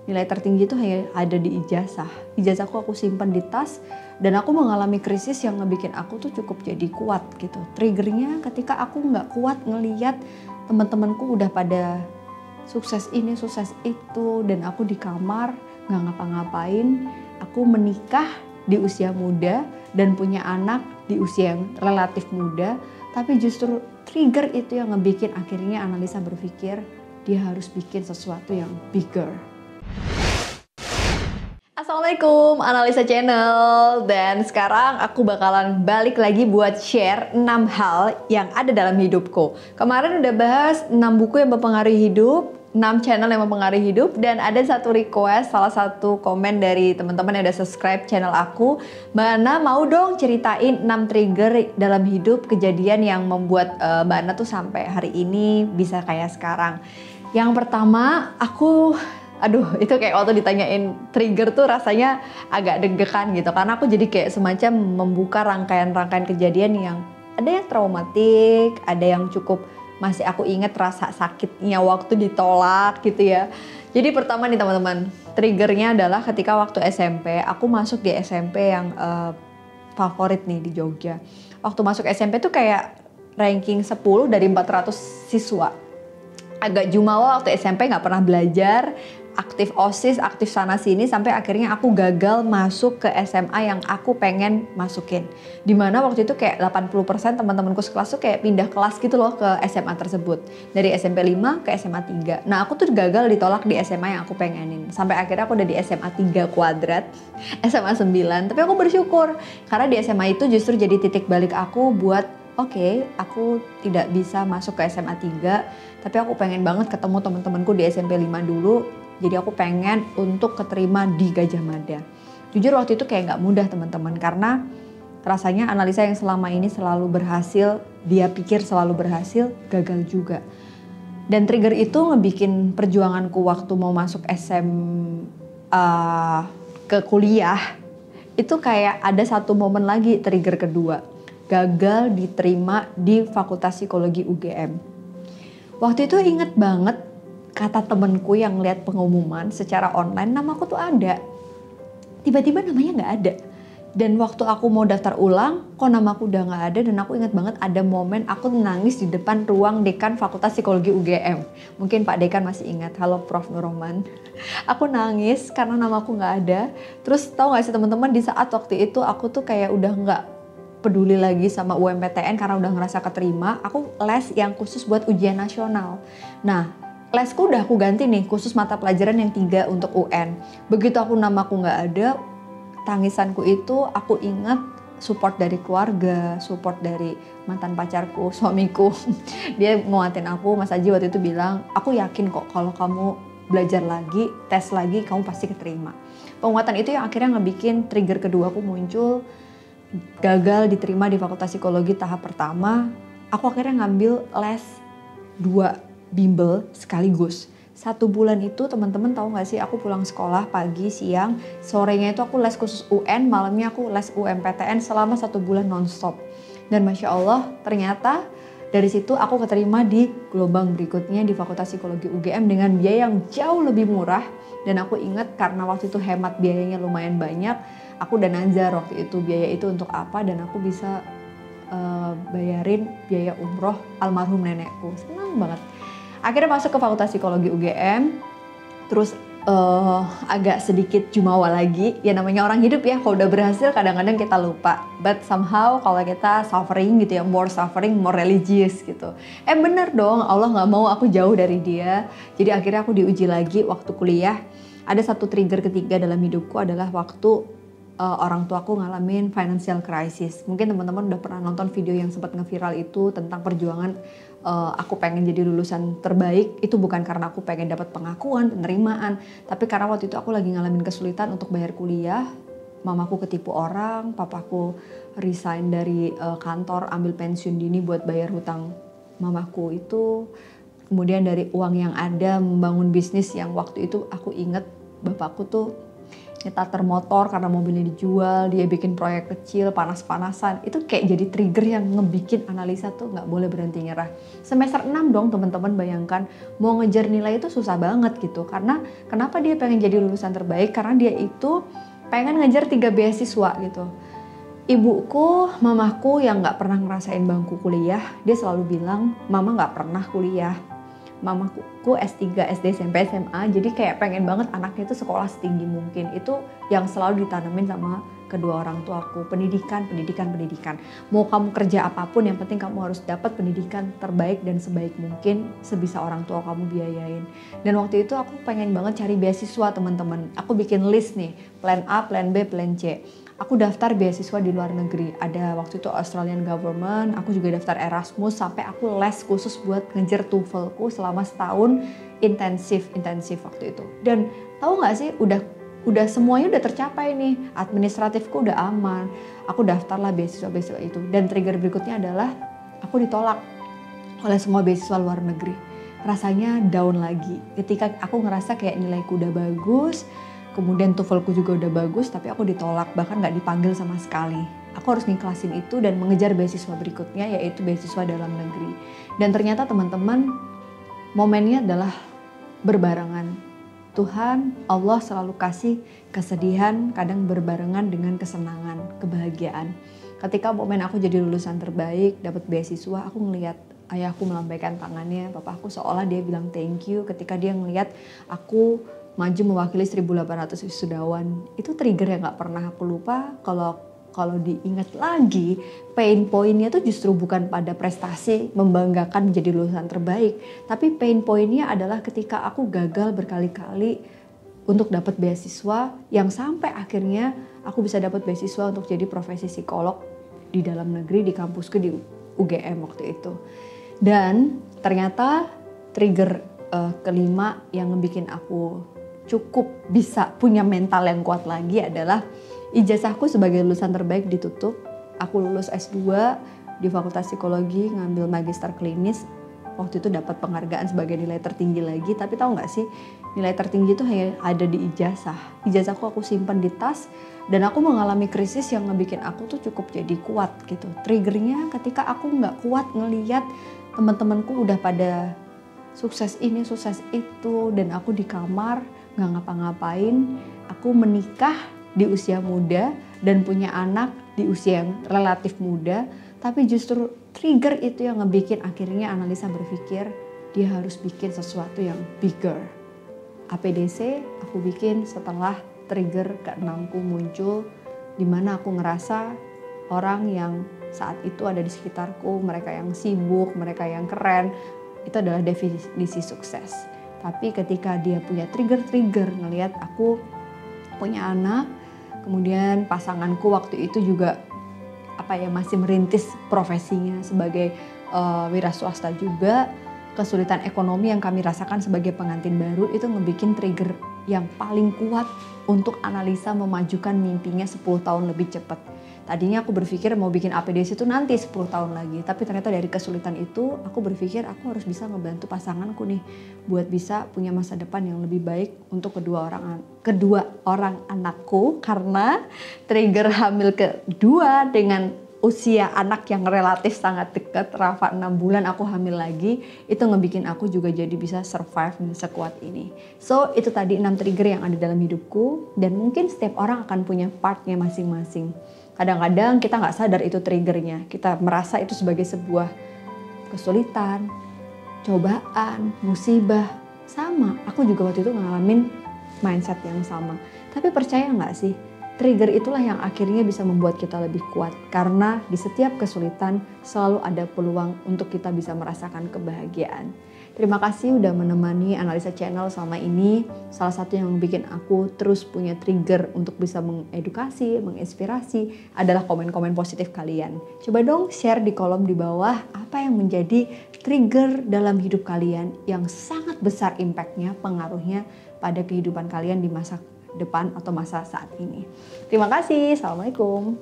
Nilai tertinggi itu hanya ada di ijazah. Ijazahku aku simpan di tas dan aku mengalami krisis yang ngebikin aku tuh cukup jadi kuat gitu. Triggernya ketika aku nggak kuat ngeliat teman-temanku udah pada sukses ini, sukses itu, dan aku di kamar nggak ngapa-ngapain. Aku menikah di usia muda dan punya anak di usia yang relatif muda, tapi justru trigger itu yang ngebikin akhirnya Analisa berpikir dia harus bikin sesuatu yang bigger. Assalamualaikum Analisa Channel, dan sekarang aku bakalan balik lagi buat share 6 hal yang ada dalam hidupku. Kemarin udah bahas 6 buku yang mempengaruhi hidup, 6 channel yang mempengaruhi hidup, dan ada satu request, salah satu komen dari teman-teman yang udah subscribe channel aku, Mbak Ana mau dong ceritain 6 trigger dalam hidup, kejadian yang membuat Mbak Ana tuh sampai hari ini bisa kayak sekarang. Yang pertama, itu kayak waktu ditanyain trigger tuh rasanya agak deg-degan gitu, karena aku jadi kayak semacam membuka rangkaian-rangkaian kejadian yang ada yang traumatik, ada yang cukup masih aku inget rasa sakitnya waktu ditolak gitu ya. Jadi pertama nih teman-teman, triggernya adalah ketika waktu SMP, aku masuk di SMP yang favorit nih di Jogja. Waktu masuk SMP tuh kayak ranking 10 dari 400 siswa. Agak jumawa waktu SMP, nggak pernah belajar, aktif OSIS, aktif sana sini, sampai akhirnya aku gagal masuk ke SMA yang aku pengen masukin. Dimana waktu itu kayak 80% teman-temanku sekelas tuh kayak pindah kelas gitu loh ke SMA tersebut. Dari SMP 5 ke SMA 3. Nah aku tuh gagal ditolak di SMA yang aku pengenin. Sampai akhirnya aku udah di SMA 3 kuadrat, SMA 9. Tapi aku bersyukur, karena di SMA itu justru jadi titik balik aku buat Oke, aku tidak bisa masuk ke SMA 3, tapi aku pengen banget ketemu teman-temanku di SMP 5 dulu. Jadi aku pengen untuk keterima di Gajah Mada. Jujur waktu itu kayak gak mudah teman-teman, karena rasanya Analisa yang selama ini selalu berhasil, dia pikir selalu berhasil, gagal juga. Dan trigger itu ngebikin perjuanganku waktu mau masuk ke kuliah, itu kayak ada satu momen lagi trigger kedua. Gagal diterima di Fakultas Psikologi UGM. Waktu itu inget banget kata temenku yang lihat pengumuman secara online, namaku tuh ada. Tiba-tiba namanya gak ada. Dan waktu aku mau daftar ulang, kok namaku udah gak ada, dan aku inget banget ada momen aku nangis di depan ruang dekan Fakultas Psikologi UGM. Mungkin Pak Dekan masih ingat, halo Prof. Nurrohman. Aku nangis karena namaku gak ada. Terus tahu gak sih teman-teman, di saat waktu itu aku tuh kayak udah gak peduli lagi sama UMPTN karena udah ngerasa keterima. Aku les yang khusus buat ujian nasional. Nah, lesku udah aku ganti nih, khusus mata pelajaran yang 3 untuk UN. Begitu namaku nggak ada, tangisanku itu aku ingat support dari keluarga, support dari mantan pacarku, suamiku. Dia nguatin aku, Mas Aji waktu itu bilang, aku yakin kok kalau kamu belajar lagi, tes lagi, kamu pasti keterima. Penguatan itu yang akhirnya ngebikin trigger kedua aku muncul. Gagal diterima di Fakultas Psikologi tahap pertama, aku akhirnya ngambil les 2 bimbel sekaligus. 1 bulan itu teman-teman tahu gak sih, aku pulang sekolah pagi, siang, sorenya itu aku les khusus UN, malamnya aku les UMPTN selama 1 bulan nonstop. Dan Masya Allah ternyata dari situ aku keterima di gelombang berikutnya di Fakultas Psikologi UGM dengan biaya yang jauh lebih murah. Dan aku ingat karena waktu itu hemat biayanya lumayan banyak, aku udah nazar waktu itu biaya itu untuk apa, dan aku bisa bayarin biaya umroh almarhum nenekku. Senang banget. Akhirnya masuk ke Fakultas Psikologi UGM, terus agak sedikit jumawa lagi. Ya namanya orang hidup ya, kalau udah berhasil kadang-kadang kita lupa. But somehow kalau kita suffering gitu ya, more suffering, more religious gitu. Bener dong, Allah gak mau aku jauh dari dia. Jadi akhirnya aku diuji lagi waktu kuliah. Ada satu trigger ketiga dalam hidupku adalah waktu orang tuaku ngalamin financial crisis. Mungkin teman-teman udah pernah nonton video yang sempat ngeviral itu tentang perjuangan aku pengen jadi lulusan terbaik. Itu bukan karena aku pengen dapat pengakuan, penerimaan, tapi karena waktu itu aku lagi ngalamin kesulitan untuk bayar kuliah. Mamaku ketipu orang, papaku resign dari kantor, ambil pensiun dini buat bayar hutang mamaku itu. Kemudian dari uang yang ada membangun bisnis yang waktu itu aku inget bapakku tuh starter motor karena mobilnya dijual, dia bikin proyek kecil, panas-panasan. Itu kayak jadi trigger yang ngebikin analisa tuh nggak boleh berhenti nyerah. Semester 6 dong teman-teman, bayangkan mau ngejar nilai itu susah banget gitu. Karena kenapa dia pengen jadi lulusan terbaik? Karena dia itu pengen ngejar 3 beasiswa gitu. Ibuku, mamaku yang nggak pernah ngerasain bangku kuliah, dia selalu bilang, mama nggak pernah kuliah. Mamaku S3, SD, SMP, SMA, jadi kayak pengen banget anaknya itu sekolah setinggi mungkin. Itu yang selalu ditanemin sama kedua orang tua aku. Pendidikan. Mau kamu kerja apapun, yang penting kamu harus dapat pendidikan terbaik dan sebaik mungkin, sebisa orang tua kamu biayain. Dan waktu itu aku pengen banget cari beasiswa teman-teman. Aku bikin list nih, plan A, plan B, plan C. Aku daftar beasiswa di luar negeri. Ada waktu itu Australian Government, aku juga daftar Erasmus, sampai aku les khusus buat ngejar TOEFL-ku selama setahun intensif waktu itu. Dan tahu nggak sih, udah semuanya udah tercapai nih, administratifku udah aman. Aku daftarlah beasiswa itu. Dan trigger berikutnya adalah aku ditolak oleh semua beasiswa luar negeri. Rasanya down lagi. Ketika aku ngerasa kayak nilaiku udah bagus, kemudian TOEFL-ku juga udah bagus, tapi aku ditolak, bahkan gak dipanggil sama sekali. Aku harus ngiklasin itu dan mengejar beasiswa berikutnya, yaitu beasiswa dalam negeri. Dan ternyata teman-teman, momennya adalah berbarengan. Tuhan, Allah selalu kasih kesedihan, kadang berbarengan dengan kesenangan, kebahagiaan. Ketika momen aku jadi lulusan terbaik, dapat beasiswa, aku ngelihat ayahku melambaikan tangannya, papaku seolah dia bilang thank you ketika dia ngelihat aku maju mewakili 1.800 wisudawan. Itu trigger yang gak pernah aku lupa. Kalau diingat lagi, pain pointnya tuh justru bukan pada prestasi membanggakan menjadi lulusan terbaik, tapi pain pointnya adalah ketika aku gagal berkali-kali untuk dapat beasiswa, yang sampai akhirnya aku bisa dapat beasiswa untuk jadi profesi psikolog di dalam negeri, di kampusku di UGM waktu itu. Dan ternyata trigger kelima yang ngebikin aku cukup bisa punya mental yang kuat lagi adalah ijazahku sebagai lulusan terbaik ditutup. Aku lulus S2 di Fakultas Psikologi, ngambil magister klinis. Waktu itu dapat penghargaan sebagai nilai tertinggi lagi. Tapi tahu nggak sih, nilai tertinggi itu hanya ada di ijazah. Ijazahku aku simpan di tas, dan aku mengalami krisis yang ngebikin aku tuh cukup jadi kuat gitu. Triggernya ketika aku nggak kuat ngeliat teman-temanku udah pada sukses ini, sukses itu, dan aku di kamar nggak ngapa-ngapain. Aku menikah di usia muda dan punya anak di usia yang relatif muda, tapi justru trigger itu yang ngebikin akhirnya analisa berpikir dia harus bikin sesuatu yang bigger. APDC aku bikin setelah trigger ke-6ku muncul, dimana aku ngerasa orang yang saat itu ada di sekitarku, mereka yang sibuk, mereka yang keren, itu adalah definisi sukses. Tapi ketika dia punya trigger ngelihat aku punya anak, kemudian pasanganku waktu itu juga masih merintis profesinya sebagai wira swasta juga, kesulitan ekonomi yang kami rasakan sebagai pengantin baru itu ngebikin trigger yang paling kuat untuk analisa memajukan mimpinya 10 tahun lebih cepat. Tadinya aku berpikir mau bikin APDC itu nanti 10 tahun lagi, tapi ternyata dari kesulitan itu aku berpikir aku harus bisa ngebantu pasanganku nih buat bisa punya masa depan yang lebih baik untuk kedua orang anakku, karena trigger hamil kedua dengan usia anak yang relatif sangat dekat, Rafa 6 bulan aku hamil lagi, itu ngebikin aku juga jadi bisa survive dan sekuat ini. So itu tadi 6 trigger yang ada dalam hidupku, dan mungkin setiap orang akan punya partnya masing-masing. Kadang-kadang kita nggak sadar itu triggernya, kita merasa itu sebagai sebuah kesulitan, cobaan, musibah. Sama, aku juga waktu itu ngalamin mindset yang sama. Tapi percaya nggak sih, trigger itulah yang akhirnya bisa membuat kita lebih kuat. Karena di setiap kesulitan selalu ada peluang untuk kita bisa merasakan kebahagiaan. Terima kasih udah menemani Analisa Channel selama ini. Salah satu yang bikin aku terus punya trigger untuk bisa mengedukasi, menginspirasi adalah komen-komen positif kalian. Coba dong share di kolom di bawah apa yang menjadi trigger dalam hidup kalian yang sangat besar impact-nya, pengaruhnya pada kehidupan kalian di masa depan atau masa saat ini. Terima kasih. Assalamualaikum.